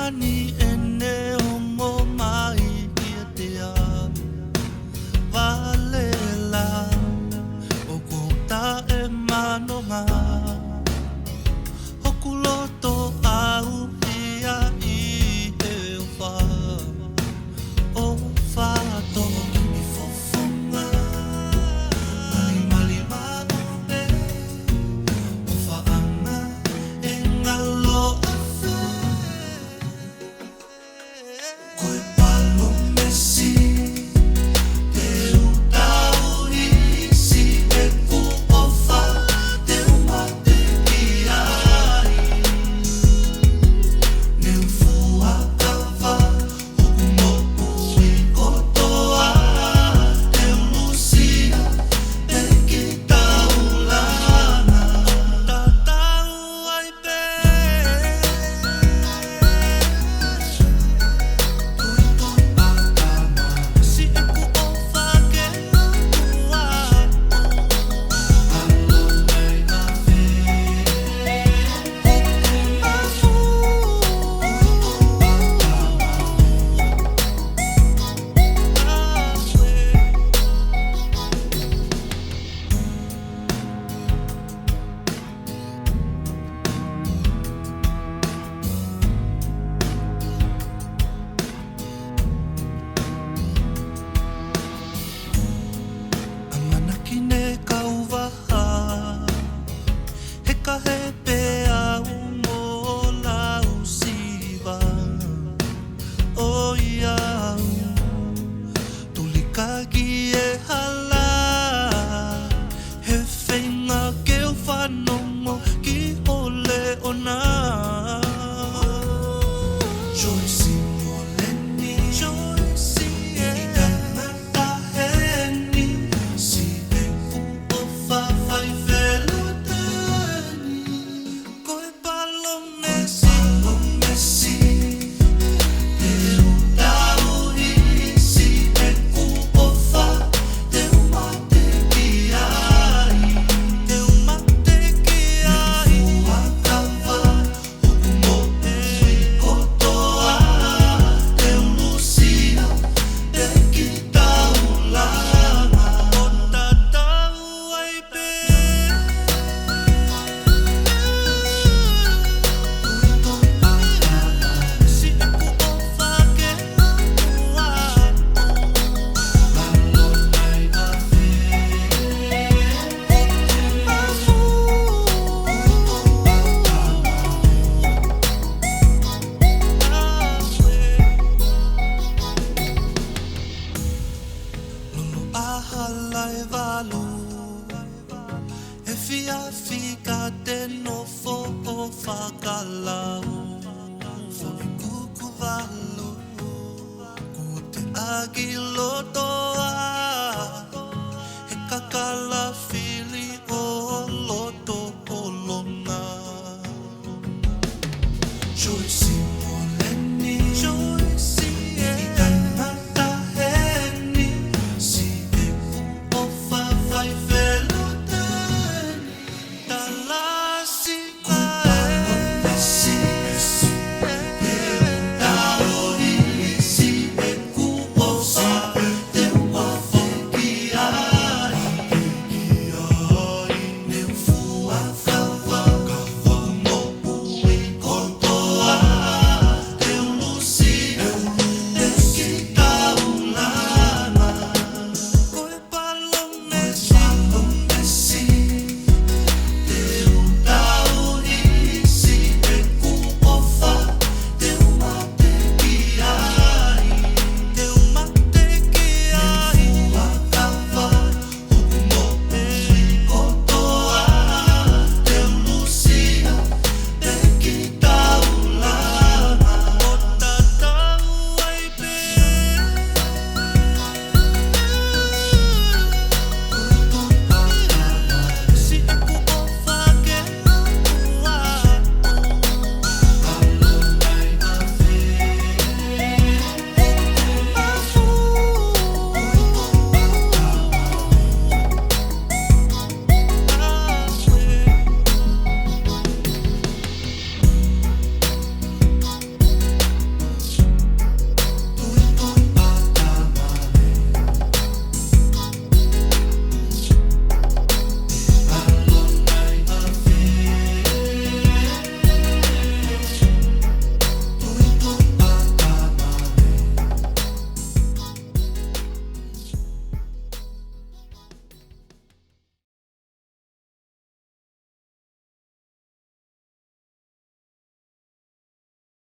Ani ene ongo mai ia te a Valela o kota e manonga Hoku loto au ia i e wha O whato kimi fofonga Mali mali maope O whaanga e ngalo awhe Koe palo mesi Te utau isi e ku ofa Te umate ki ai Ne ufua kawa Hoku moku i kotoa Te ulusia e ki taulana Tatau ai pe Si e ku ofa ke ua Alo nei a fe Afu Amanaki ne kauwaha He kahe pea mo lau siwa O iau Tulikagi e hala He whenga ke o whanongo ki ole ona Joyce Moleni Joyce e kanata heni Si e fu o whawhai whelo tani Koe palo mesi Te utau isi e ku ofa Te umate ki ai Te umate ki ai Ua kawa Hoku moku i kotoa Te ulusia e ki taulana O tatau ai pe Si e ku ofa ke ua Lalo nei a fe Afu Lulu ahalai walu E fia fika te nofo o whakalau Fo i kuku walu Ko te agi lotoa He kakala